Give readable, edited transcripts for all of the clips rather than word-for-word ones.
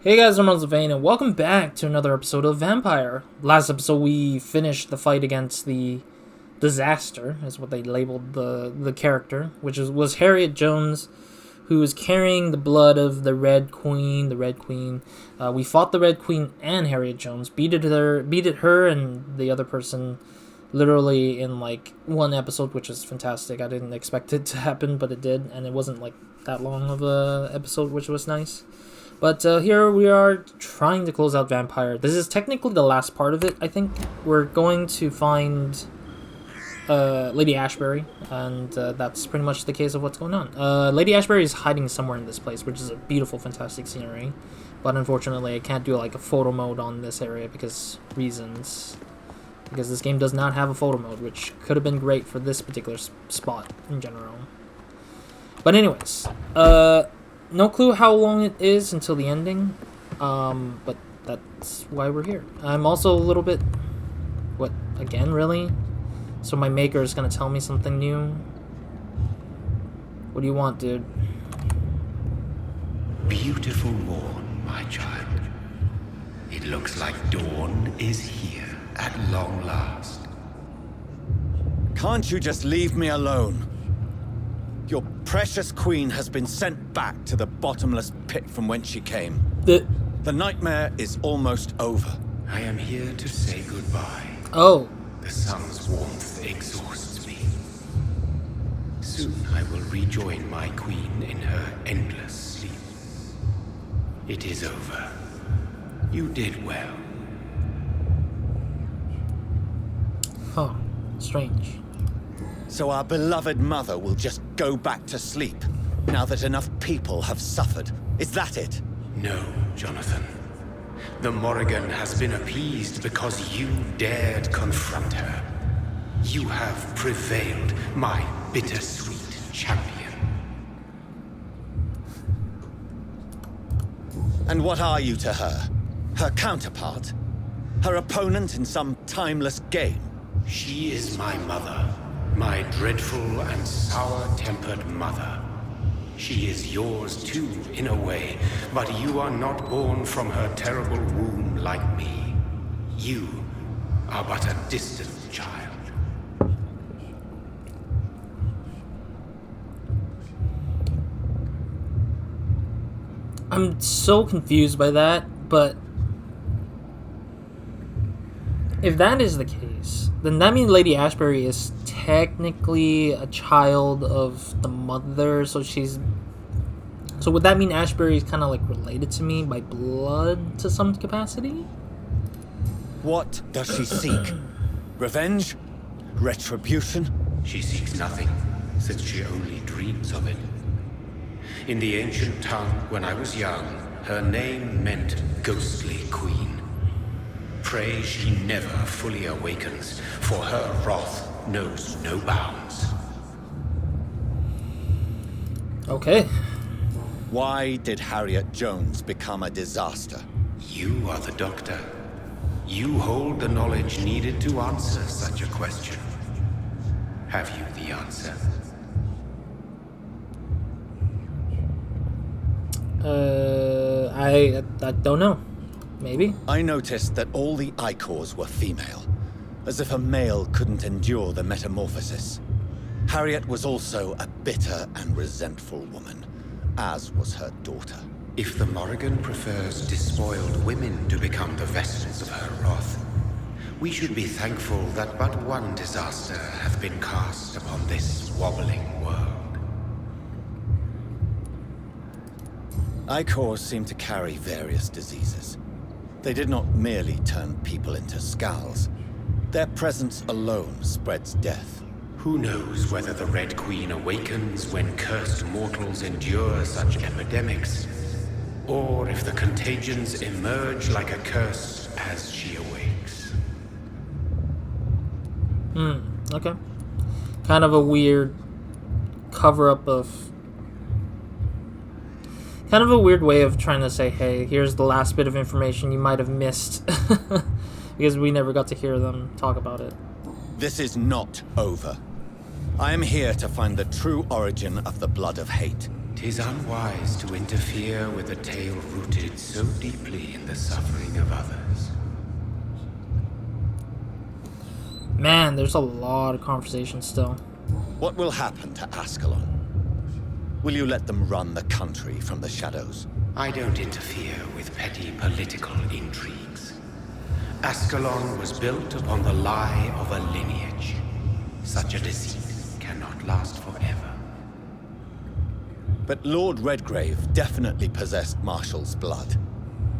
Hey guys, I'm RozaldVaneGAME, and welcome back to another episode of Vampyr. Last episode we finished the fight against the disaster, is what they labeled the character, which was Harriet Jones, who was carrying the blood of the Red Queen. We fought the Red Queen and Harriet Jones, beat her and the other person literally in like one episode, which is fantastic. I didn't expect it to happen, but it did, and it wasn't like that long of a episode, which was nice. But here we are trying to close out Vampyr. This is technically the last part of it, I think. We're going to find Lady Ashbury, and that's pretty much the case of what's going on. Lady Ashbury is hiding somewhere in this place, which is a beautiful, fantastic scenery. But unfortunately, I can't do like a photo mode on this area because reasons. Because this game does not have a photo mode, which could have been great for this particular spot in general. But anyways, no clue how long it is until the ending, but that's why we're here. I'm also a little bit... What, again, really? So my maker is gonna tell me something new? What do you want, dude? Beautiful morn, my child. It looks like dawn is here at long last. Can't you just leave me alone? Your precious queen has been sent back to the bottomless pit from whence she came. The nightmare is almost over. I am here to say goodbye. Oh. The sun's warmth exhausts me. Soon I will rejoin my queen in her endless sleep. It is over. You did well. Huh. Strange. So our beloved mother will just go back to sleep, now that enough people have suffered. Is that it? No, Jonathan. The Morrigan has been appeased because you dared confront her. You have prevailed, my bittersweet champion. And what are you to her? Her counterpart? Her opponent in some timeless game? She is my mother. My dreadful and sour-tempered mother. She is yours too, in a way, but you are not born from her terrible womb like me. You are but a distant child. I'm so confused by that, but if that is the case, then that means Lady Ashbury is technically a child of the mother, so would that mean Ashbury is kind of like related to me by blood to some capacity? What does she seek? Revenge? Retribution? She seeks nothing, since she only dreams of it. In the ancient tongue, when I was young, her name meant ghostly queen. Pray she never fully awakens, for her wrath knows no bounds. Okay. Why did Harriet Jones become a disaster? You are the doctor. You hold the knowledge needed to answer such a question. Have you the answer? I don't know. Maybe. I noticed that all the Icors were female, as if a male couldn't endure the metamorphosis. Harriet was also a bitter and resentful woman, as was her daughter. If the Morrigan prefers despoiled women to become the vessels of her wrath, we should be thankful that but one disaster hath been cast upon this wobbling world. Icors seem to carry various diseases. They did not merely turn people into skulls. Their presence alone spreads death. Who knows whether the Red Queen awakens when cursed mortals endure such epidemics, or if the contagions emerge like a curse as she awakes. Okay. Kind of a weird cover-up of... Kind of a weird way of trying to say, hey, here's the last bit of information you might have missed. Because we never got to hear them talk about it. This is not over. I am here to find the true origin of the blood of hate. 'Tis unwise to interfere with a tale rooted so deeply in the suffering of others. Man, there's a lot of conversation still. What will happen to Ascalon? Will you let them run the country from the shadows? I don't interfere with petty political intrigues. Ascalon was built upon the lie of a lineage. Such a deceit cannot last forever. But Lord Redgrave definitely possessed Marshall's blood.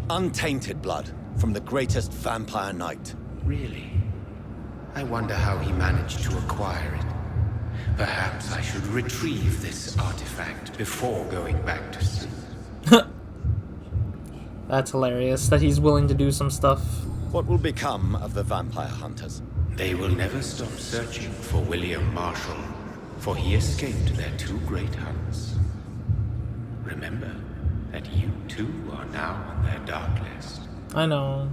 Untainted blood from the greatest vampire knight. Really? I wonder how he managed to acquire it. Perhaps I should retrieve this artifact before going back to sleep. That's hilarious that he's willing to do some stuff. What will become of the vampire hunters? They will never stop searching for William Marshall, for he escaped their 2 great hunts. Remember that you too are now on their dark list. I know.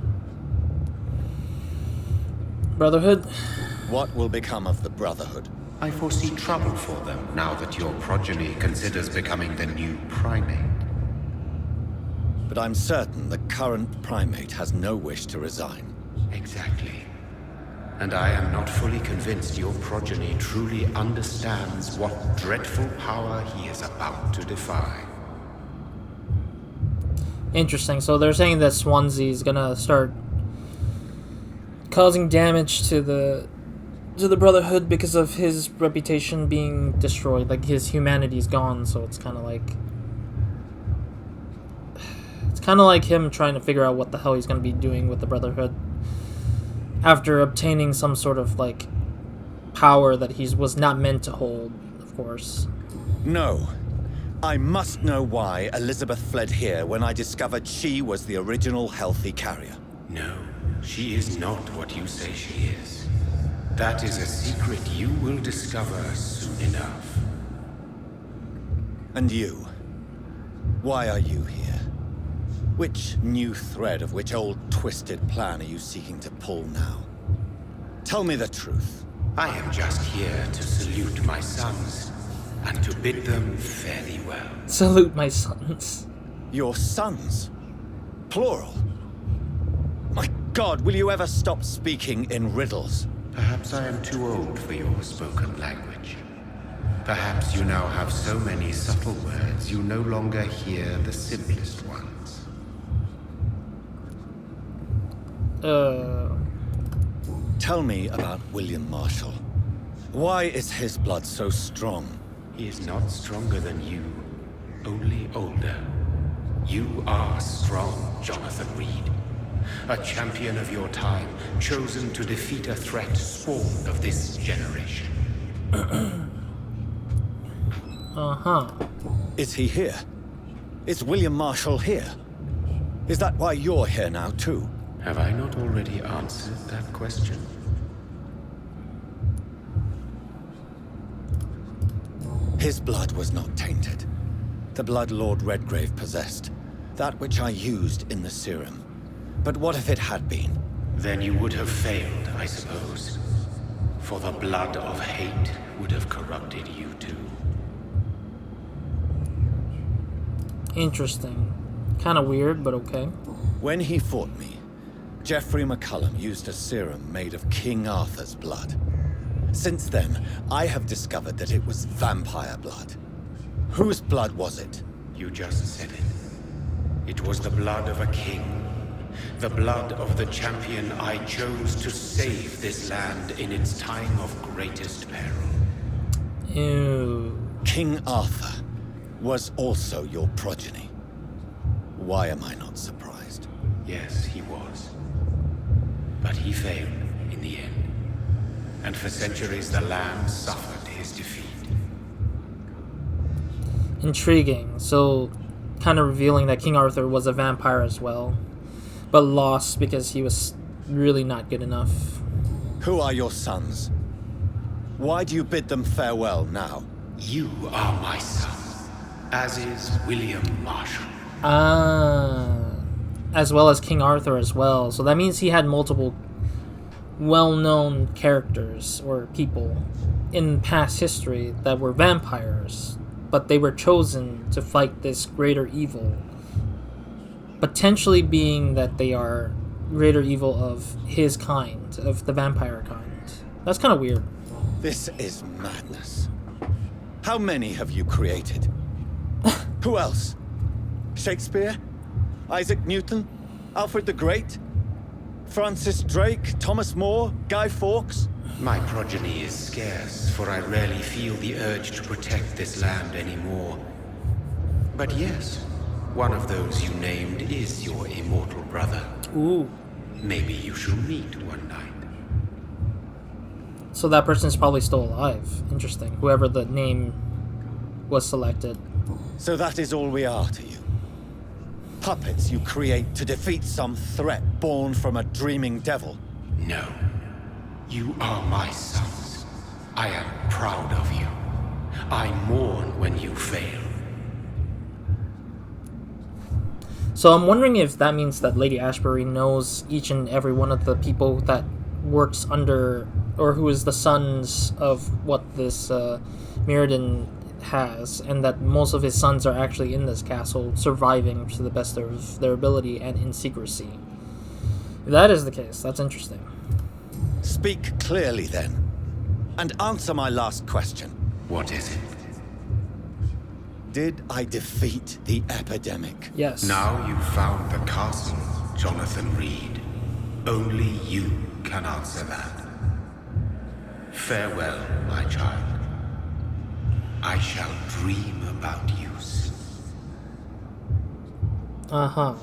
Brotherhood? What will become of the Brotherhood? I foresee trouble for them now that your progeny considers becoming the new primate. But I'm certain the current primate has no wish to resign. Exactly. And I am not fully convinced your progeny truly understands what dreadful power he is about to defy. Interesting. So they're saying that Swansea's gonna start causing damage to the Brotherhood because of his reputation being destroyed. Like, his humanity's gone, so it's kind of like him trying to figure out what the hell he's going to be doing with the Brotherhood after obtaining some sort of, like, power that he was not meant to hold, of course. No. I must know why Elizabeth fled here when I discovered she was the original healthy carrier. No, she is not what you say she is. That is a secret you will discover soon enough. And you? Why are you here? Which new thread of which old twisted plan are you seeking to pull now? Tell me the truth. I am just here to salute my sons, and to bid them fare thee well. Salute my sons. Your sons? Plural? My God, will you ever stop speaking in riddles? Perhaps I am too old for your spoken language. Perhaps you now have so many subtle words you no longer hear the simplest ones. Tell me about William Marshall. Why is his blood so strong? He is not stronger than you, only older. You are strong, Jonathan Reed. A champion of your time, chosen to defeat a threat spawned of this generation. Uh-huh. Is he here? Is William Marshall here? Is that why you're here now, too? Have I not already answered that question? His blood was not tainted. The blood Lord Redgrave possessed. That which I used in the serum. But what if it had been? Then you would have failed, I suppose. For the blood of hate would have corrupted you too. Interesting. Kind of weird, but okay. When he fought me, Geoffrey McCullum used a serum made of King Arthur's blood. Since then, I have discovered that it was vampire blood. Whose blood was it? You just said it. It was the blood of a king. The blood of the champion I chose to save this land in its time of greatest peril. Ew. King Arthur was also your progeny. Why am I not surprised? Yes, he was. But he failed in the end. And for centuries the land suffered his defeat. Intriguing. So, kind of revealing that King Arthur was a vampire as well, but lost because he was really not good enough. Who are your sons? Why do you bid them farewell now? You are my son, as is William Marshall. As well as King Arthur as well. So that means he had multiple well-known characters or people in past history that were vampires, but they were chosen to fight this greater evil. Potentially being that they are greater evil of his kind, of the vampire kind. That's kind of weird. This is madness. How many have you created? Who else? Shakespeare? Isaac Newton? Alfred the Great? Francis Drake? Thomas More? Guy Fawkes? My progeny is scarce, for I rarely feel the urge to protect this land anymore. But yes, one of those you named is your immortal brother. Ooh. Maybe you shall meet one night. So that person's probably still alive. Interesting. Whoever the name was selected. So that is all we are to you? Puppets you create to defeat some threat born from a dreaming devil? No. You are my sons. I am proud of you. I mourn when you fail. So I'm wondering if that means that Lady Ashbury knows each and every one of the people that works under, or who is the sons of what this Mirrodin has, and that most of his sons are actually in this castle, surviving to the best of their ability and in secrecy. If that is the case, that's interesting. Speak clearly then, and answer my last question. What is it? Did I defeat the epidemic? Yes. Now you've found the castle, Jonathan Reed. Only you can answer that. Farewell, my child. I shall dream about you soon. Uh-huh.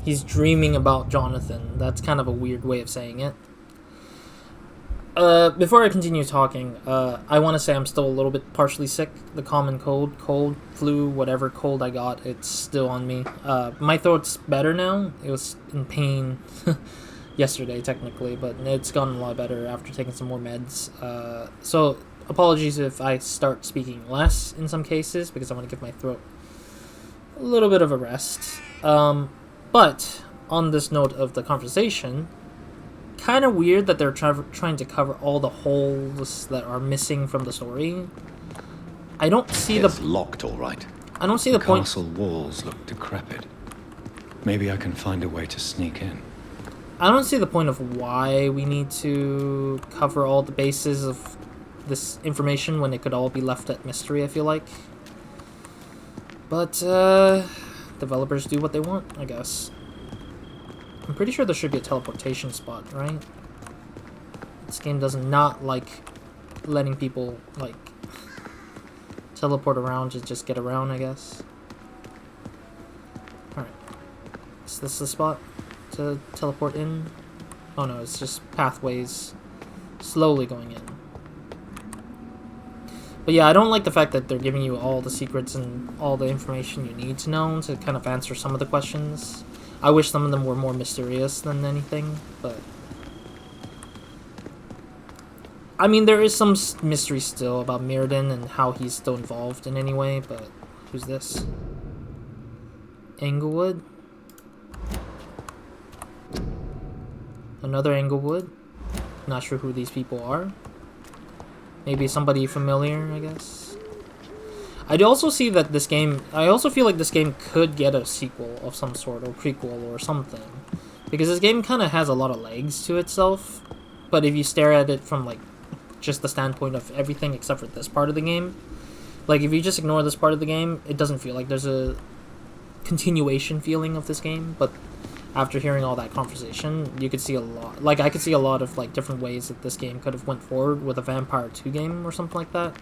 He's dreaming about Jonathan. That's kind of a weird way of saying it. Before I continue talking, I want to say I'm still a little bit partially sick. The common cold, flu, whatever cold I got, it's still on me. My throat's better now. It was in pain yesterday, technically, but it's gotten a lot better after taking some more meds. So, apologies if I start speaking less in some cases, because I want to give my throat a little bit of a rest. But, on this note of the conversation, kind of weird that they're trying to cover all the holes that are missing from the story. I don't see it's locked, all right. I don't see the point. Castle walls look decrepit. Maybe I can find a way to sneak in. I don't see the point of why we need to cover all the bases of this information when it could all be left at mystery, I feel like. But, developers do what they want, I guess. I'm pretty sure there should be a teleportation spot, right? This game does not like letting people, like, teleport around to just get around, I guess. Alright. Is this the spot to teleport in? Oh no, it's just pathways slowly going in. But yeah, I don't like the fact that they're giving you all the secrets and all the information you need to know to kind of answer some of the questions. I wish some of them were more mysterious than anything, but... I mean, there is some mystery still about Mirrodin and how he's still involved in any way, but... Who's this? Englewood? Another Englewood? Not sure who these people are. Maybe somebody familiar, I guess. I do also see that this game... I also feel like this game could get a sequel of some sort, or prequel, or something. Because this game kind of has a lot of legs to itself. But if you stare at it from, like, just the standpoint of everything except for this part of the game... Like, if you just ignore this part of the game, it doesn't feel like there's a continuation feeling of this game. But after hearing all that conversation, you could see a lot... Like, I could see a lot of, like, different ways that this game could have went forward with a Vampyr 2 game or something like that.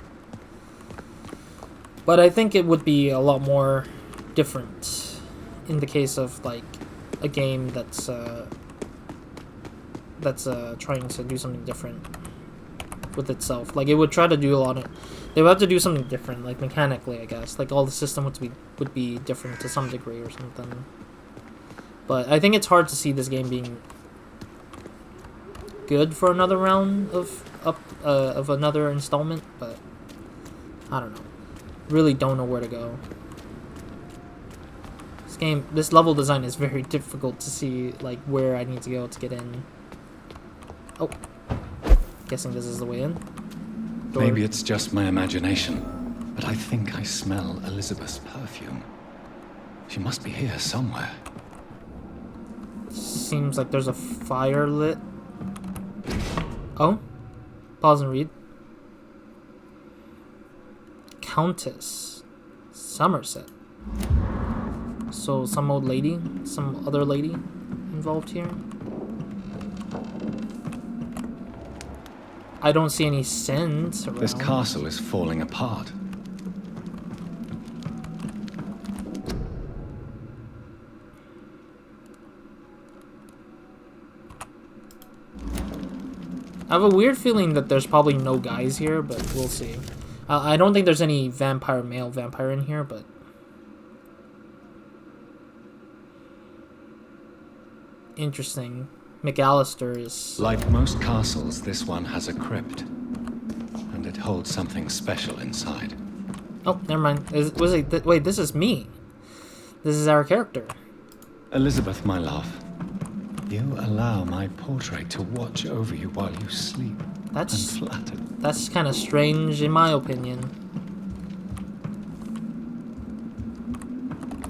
But I think it would be a lot more different in the case of, like, a game that's trying to do something different with itself. Like, it would try to do a lot of... They would have to do something different, like, mechanically, I guess. Like, all the system would be different to some degree or something. But I think it's hard to see this game being good for another round of another installment, but I don't know. Really don't know where to go. This level design is very difficult to see, like, where I need to go to get in. Oh. Guessing this is the way in. Door. Maybe it's just my imagination, But I think I smell Elizabeth's perfume. She must be here somewhere. Seems like there's a fire lit. Oh? Pause and read. Countess Somerset. So some old lady, some other lady involved here. I don't see any sins around. This castle is falling apart. I have a weird feeling that there's probably no guys here, but we'll see. I don't think there's any male vampire in here, but... Interesting. McAllister is... Like most castles, this one has a crypt. And it holds something special inside. Oh, never mind. Wait, this is me. This is our character. Elizabeth, my love. You allow my portrait to watch over you while you sleep. That's unflattered. That's kind of strange, in my opinion.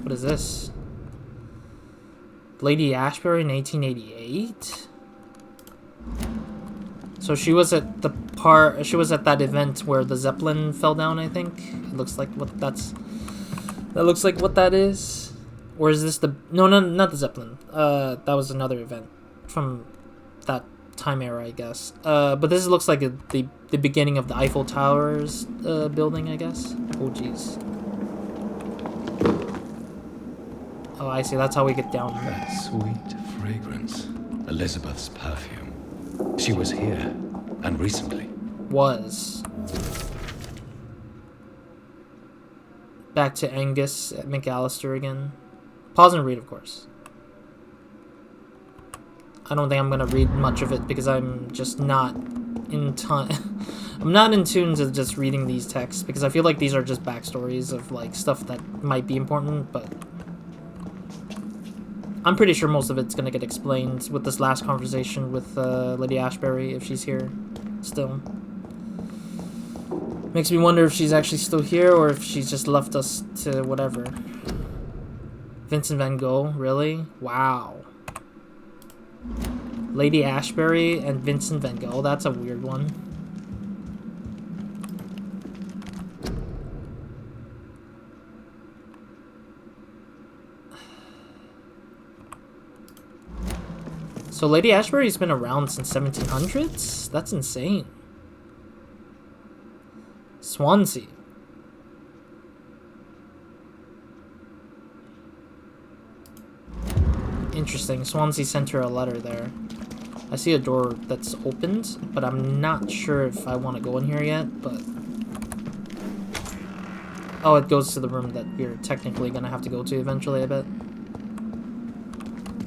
What is this? Lady Ashbury in 1888. So she was at the She was at that event where the Zeppelin fell down. I think it looks like what that's. That looks like what that is. Or is this the... No, not the Zeppelin. That was another event from that time era, I guess. But this looks like the beginning of the Eiffel Towers building, I guess. Oh, jeez. Oh, I see. That's how we get down. That sweet fragrance. Elizabeth's perfume. She was here, and recently. Was. Back to Angus at McAllister again. Pause and read, of course. I don't think I'm gonna read much of it because I'm just not in time. I'm not in tune to just reading these texts because I feel like these are just backstories of like stuff that might be important, but I'm pretty sure most of it's gonna get explained with this last conversation with Lady Ashbury if she's here still. Makes me wonder if she's actually still here or if she's just left us to whatever. Vincent van Gogh, really? Wow. Lady Ashbury and Vincent van Gogh, that's a weird one. So Lady Ashbury's been around since 1700s? That's insane. Swansea. Interesting. Swansea sent her a letter there. I see a door that's opened, but I'm not sure if I want to go in here yet, but... Oh, it goes to the room that we're technically going to have to go to eventually, I bet.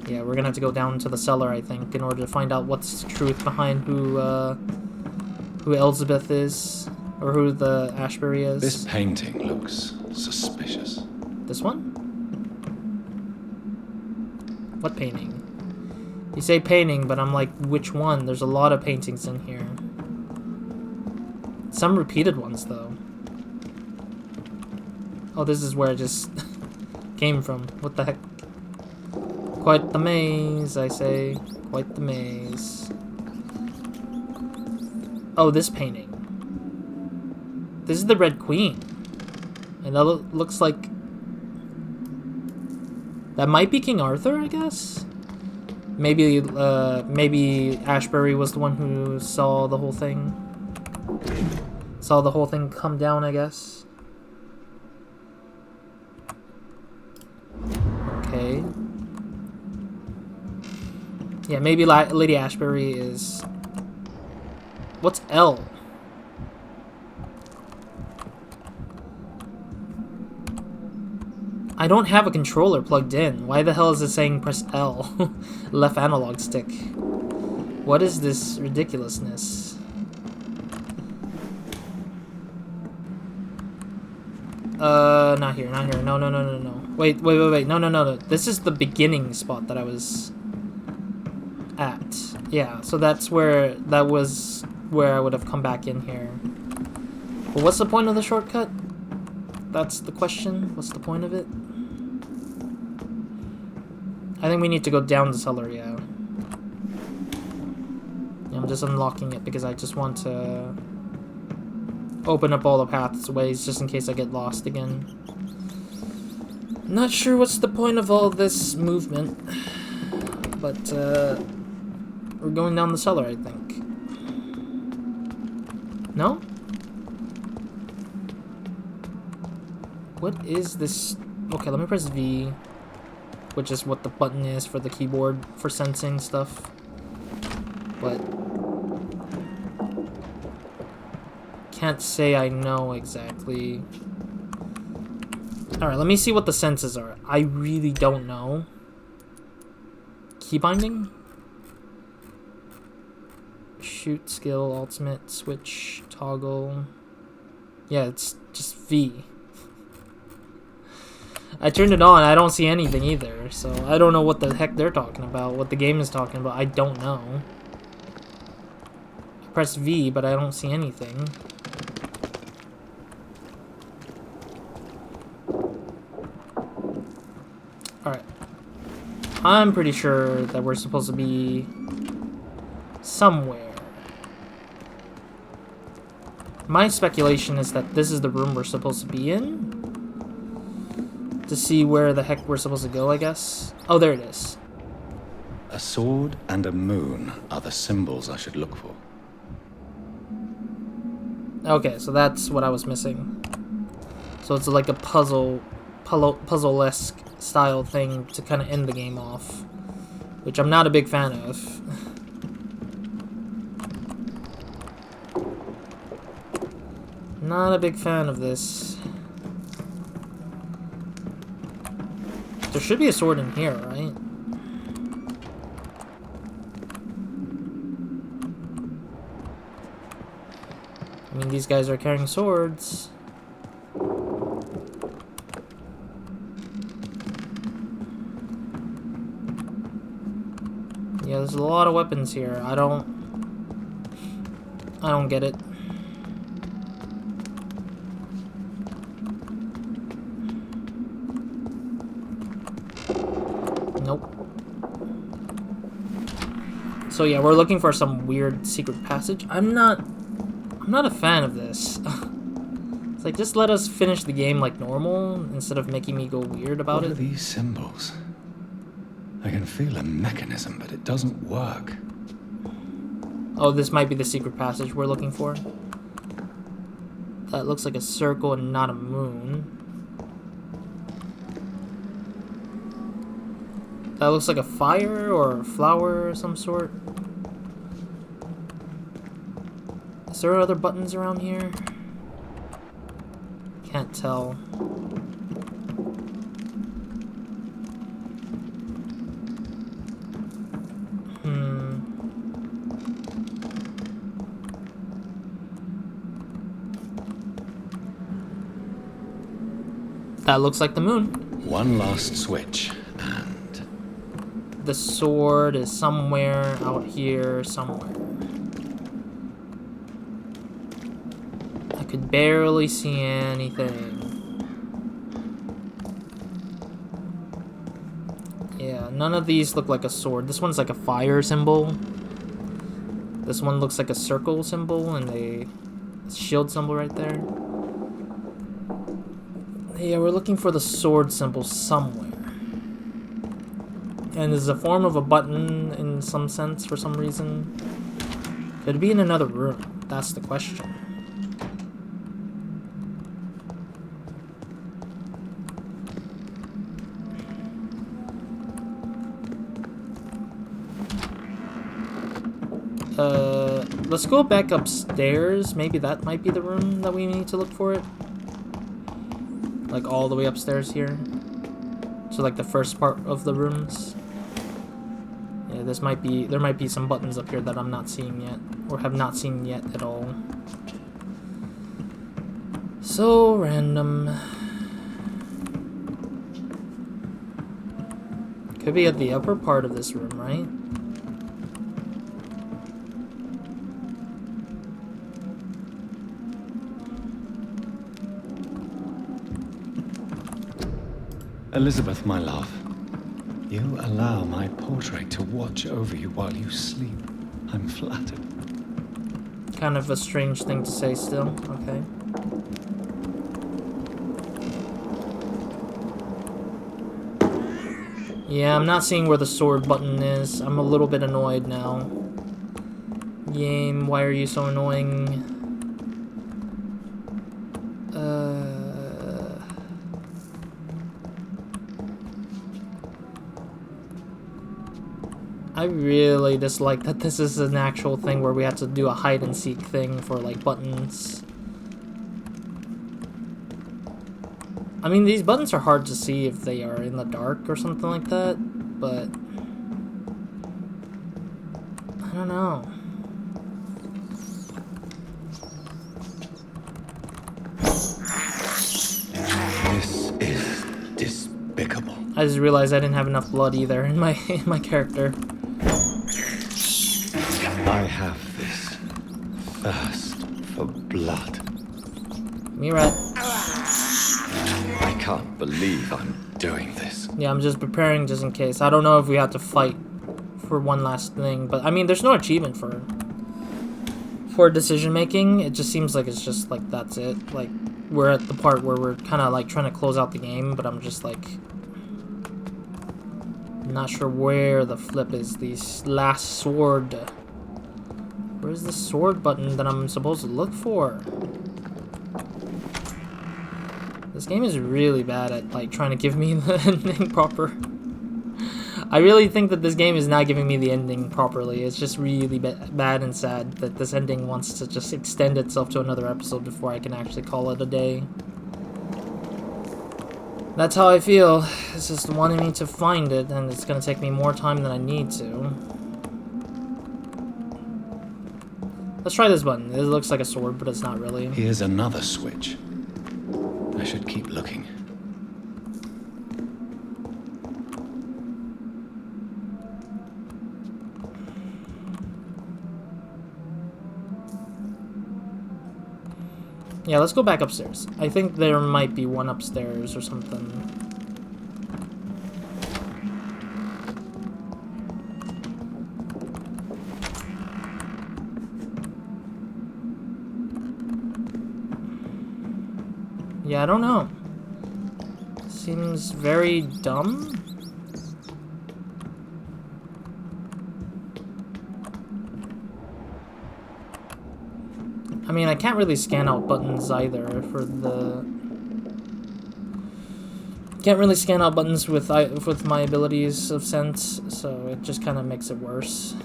Yeah, we're going to have to go down to the cellar, I think, in order to find out what's the truth behind who Elizabeth is, or who the Ashbury is. This painting looks suspicious. This one? What painting? You say painting, but I'm like, which one? There's a lot of paintings in here. Some repeated ones, though. Oh, this is where it just came from. What the heck? Quite the maze, I say. Quite the maze. Oh, this painting. This is the Red Queen. And that looks like... That might be King Arthur, I guess? Maybe Ashbury was the one who saw the whole thing. Saw the whole thing come down, I guess. Okay. Yeah, maybe Lady Ashbury is... What's L? I don't have a controller plugged in. Why the hell is it saying press L? Left analog stick. What is this ridiculousness? Not here, not here. No. Wait. No. This is the beginning spot that I was at. Yeah, so that was where I would have come back in here. But what's the point of the shortcut? That's the question. What's the point of it? I think we need to go down the cellar, yeah. I'm just unlocking it because I just want to open up all the pathways just in case I get lost again. Not sure what's the point of all this movement, but we're going down the cellar, I think. No? What is this? Okay, let me press V, which is what the button is for the keyboard for sensing stuff. But can't say I know exactly. Alright, let me see what the senses are. I really don't know. Key binding? Shoot, skill, ultimate, switch, toggle. Yeah, it's just V. I turned it on, I don't see anything either, so I don't know what the heck they're talking about, what the game is talking about, I don't know. I press V, but I don't see anything. Alright. I'm pretty sure that we're supposed to be somewhere. My speculation is that this is the room we're supposed to be in. To see where the heck we're supposed to go, I guess. Oh, there it is. A sword and a moon are the symbols I should look for. Okay, so that's what I was missing. So it's like a puzzle-esque style thing to kind of end the game off, which I'm not a big fan of. Not a big fan of this. There should be a sword in here, right? I mean, these guys are carrying swords. Yeah, there's a lot of weapons here. I don't get it. Nope. So yeah, we're looking for some weird secret passage. I'm not a fan of this. It's like, just let us finish the game like normal instead of making me go weird about What it. are these symbols? I can feel a mechanism, but it doesn't work. Oh, this might be the secret passage we're looking for. That looks like a circle and not a moon. That looks like a fire or a flower of some sort. Is there other buttons around here? Can't tell. That looks like the moon. One last switch, and The sword is somewhere out here, somewhere. I could barely see anything. Yeah, none of these look like a sword. This one's like a fire symbol. This one looks like a circle symbol and a shield symbol right there. Yeah, we're looking for the sword symbol somewhere. And is a form of a button in some sense for some reason. Could it be in another room? That's the question. Let's go back upstairs. Maybe that might be the room that we need to look for it. Like all the way upstairs here. So like the first part of the rooms. Yeah, there might be some buttons up here that I'm not seeing yet, or have not seen yet at all. So random. Could be at the upper part of this room, right? Elizabeth, my love, you allow my portrait to watch over you while you sleep. I'm flattered. Kind of a strange thing to say still. Okay. Yeah, I'm not seeing where the sword button is. I'm a little bit annoyed now. Game, why are you so annoying? I really dislike that this is an actual thing where we have to do a hide and seek thing for like buttons. I mean, these buttons are hard to see if they are in the dark or something like that, but I don't know. This is despicable. I just realized I didn't have enough blood either in my character. I have this thirst for blood. Mira. I can't believe I'm doing this. Yeah, I'm just preparing just in case. I don't know if we have to fight for one last thing, but I mean, there's no achievement for decision making. It just seems like it's just like that's it. Like we're at the part where we're kind of like trying to close out the game, but I'm just like not sure where the flip is. The last sword. Where's the sword button that I'm supposed to look for? This game is really bad at like trying to give me the ending proper. I really think that this game is not giving me the ending properly. It's just really bad and sad that this ending wants to just extend itself to another episode before I can actually call it a day. That's how I feel. It's just wanting me to find it, and it's going to take me more time than I need to. Let's try this button. It looks like a sword, but it's not really. Here's another switch. I should keep looking. Yeah, let's go back upstairs. I think there might be one upstairs or something. Yeah, I don't know. Seems very dumb. I mean, I can't really scan out buttons either for the... Can't really scan out buttons with my abilities of sense, so it just kind of makes it worse.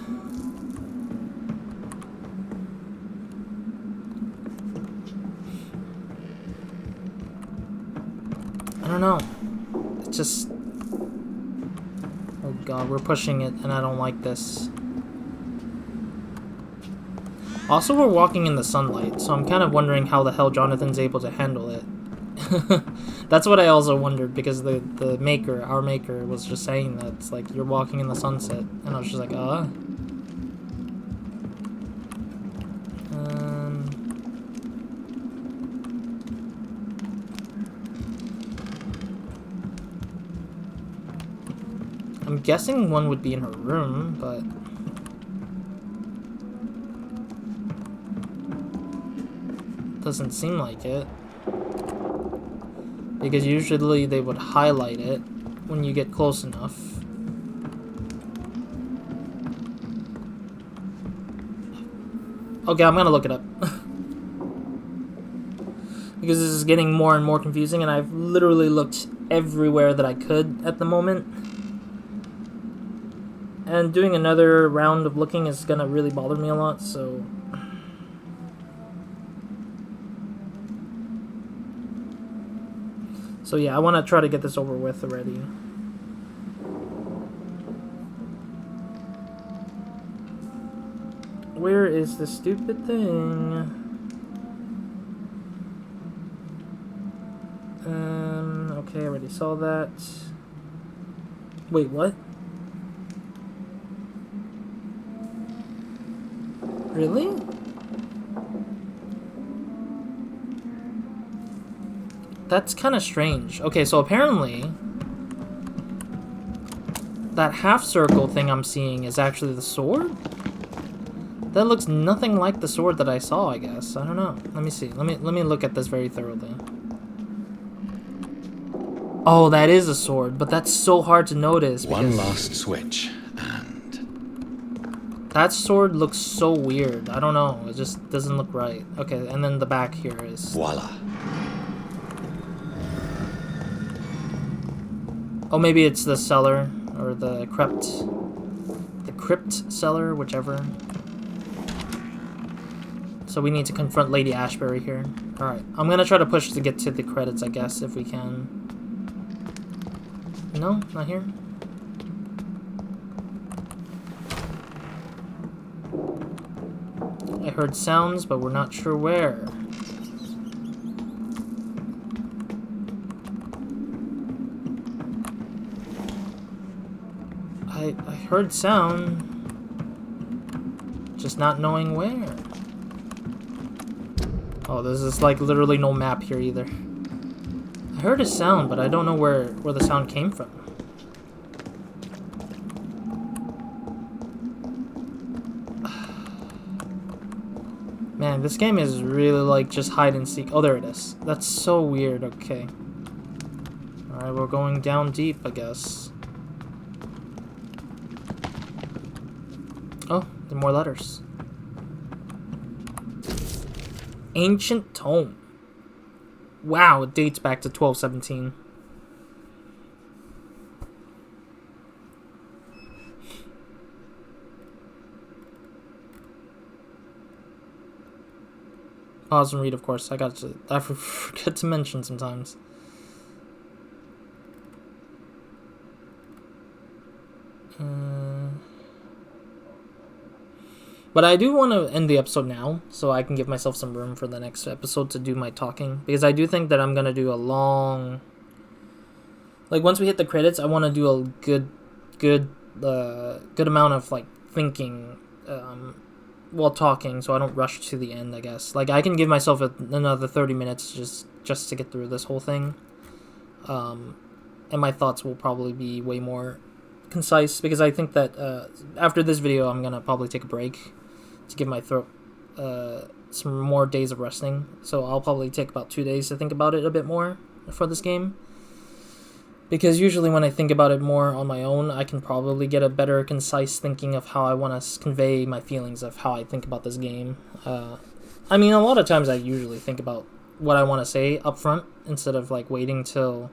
I don't know. It's just... Oh god, we're pushing it, and I don't like this. Also, we're walking in the sunlight, so I'm kind of wondering how the hell Jonathan's able to handle it. That's what I also wondered, because the maker, our maker, was just saying that. It's like, you're walking in the sunset. And I was just like, I'm guessing one would be in her room, but... Doesn't seem like it. Because usually they would highlight it when you get close enough. Okay, I'm gonna look it up. Because this is getting more and more confusing, and I've literally looked everywhere that I could at the moment. And doing another round of looking is gonna really bother me a lot, so... So yeah, I want to try to get this over with already. Where is the stupid thing? Okay, I already saw that. Wait, what? Really? That's kind of strange. Okay, so apparently that half circle thing I'm seeing is actually the sword? That looks nothing like the sword that I saw, I guess. I don't know. Let me see. Let me look at this very thoroughly. Oh, that is a sword, but that's so hard to notice. One last switch, and... That sword looks so weird. I don't know. It just doesn't look right. Okay, and then the back here is... Voila. Oh, maybe it's the cellar, or the crypt cellar, whichever. So we need to confront Lady Ashbury here. Alright, I'm gonna try to push to get to the credits, I guess, if we can. No? Not here? I heard sounds, but we're not sure where. I heard sound, just not knowing where. Oh, there's just like literally no map here either. I heard a sound, but I don't know where the sound came from. Man, this game is really like just hide and seek. Oh, there it is. That's so weird. Okay. Alright, we're going down deep, I guess. Oh, there are more letters. Ancient Tome. Wow, it dates back to 1217. Pause and read, of course. I forget to mention sometimes. But I do want to end the episode now, so I can give myself some room for the next episode to do my talking. Because I do think that I'm going to do a long... Like, once we hit the credits, I want to do a good amount of, like, thinking while talking, so I don't rush to the end, I guess. Like, I can give myself another 30 minutes just to get through this whole thing. And my thoughts will probably be way more concise, because I think that after this video, I'm going to probably take a break to give my throat some more days of resting. So I'll probably take about 2 days to think about it a bit more for this game. Because usually when I think about it more on my own, I can probably get a better concise thinking of how I want to convey my feelings of how I think about this game. I mean, a lot of times I usually think about what I want to say up front instead of like waiting till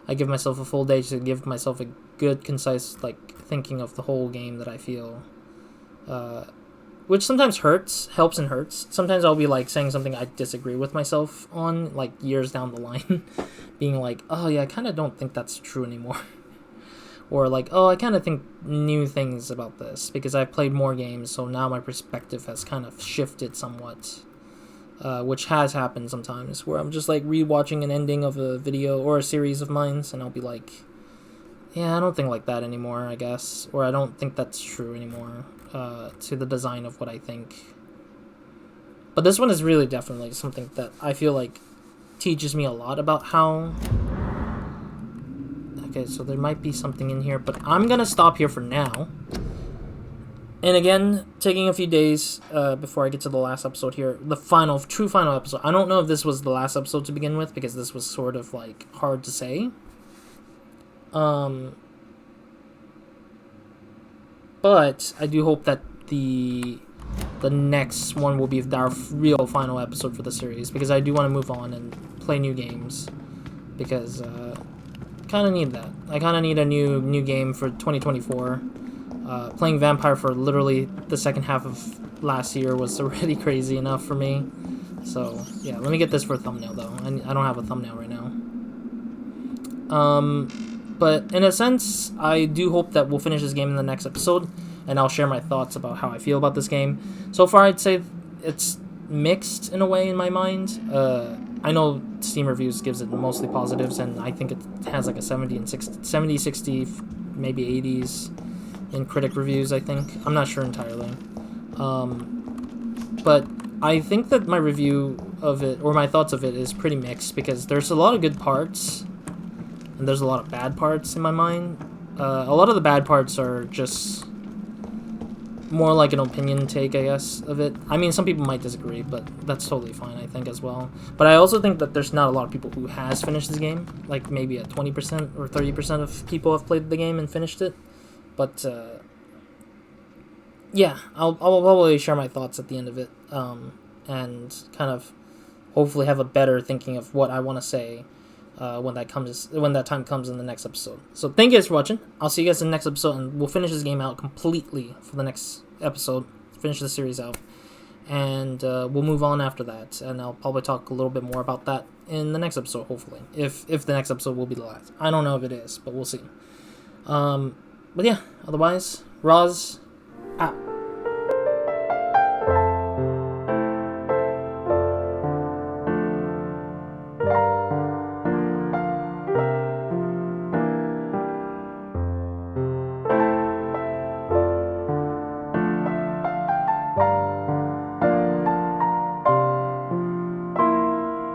I give myself a full day to give myself a good, concise like thinking of the whole game that I feel. Which sometimes helps and hurts. Sometimes I'll be like saying something I disagree with myself on, like years down the line, being like, oh yeah, I kind of don't think that's true anymore. Or like, oh, I kind of think new things about this because I've played more games, so now my perspective has kind of shifted somewhat. Which has happened sometimes, where I'm just like rewatching an ending of a video or a series of mine, and I'll be like, yeah, I don't think like that anymore, I guess. Or I don't think that's true anymore. To the design of what I think. But this one is really definitely something that I feel like teaches me a lot about how... Okay, so there might be something in here, but I'm gonna stop here for now. And again, taking a few days before I get to the last episode here, the true final episode. I don't know if this was the last episode to begin with, because this was sort of like hard to say. But I do hope that the next one will be our real final episode for the series, because I do want to move on and play new games, because kind of need that. I kind of need a new game for 2024. Playing Vampyr for literally the second half of last year was already crazy enough for me. So yeah, let me get this for a thumbnail though. I don't have a thumbnail right now. But in a sense, I do hope that we'll finish this game in the next episode, and I'll share my thoughts about how I feel about this game. So far, I'd say it's mixed in a way in my mind. I know Steam reviews gives it mostly positives, and I think it has like a 70, 60, maybe 80s in critic reviews, I think. I'm not sure entirely. But I think that my review of it, or my thoughts of it, is pretty mixed, because there's a lot of good parts, and there's a lot of bad parts in my mind. A lot of the bad parts are just more like an opinion take, I guess, of it. I mean, some people might disagree, but that's totally fine, I think, as well. But I also think that there's not a lot of people who has finished this game. Like, maybe at 20% or 30% of people have played the game and finished it. But, yeah, I'll probably share my thoughts at the end of it, and kind of hopefully have a better thinking of what I want to say when that time comes in the next episode. So thank you guys for watching. I'll see you guys in the next episode, and we'll finish this game out completely for the next episode. Finish the series out, and we'll move on after that. And I'll probably talk a little bit more about that in the next episode, hopefully. If the next episode will be the last. I don't know if it is, but we'll see. But yeah, otherwise, Roz,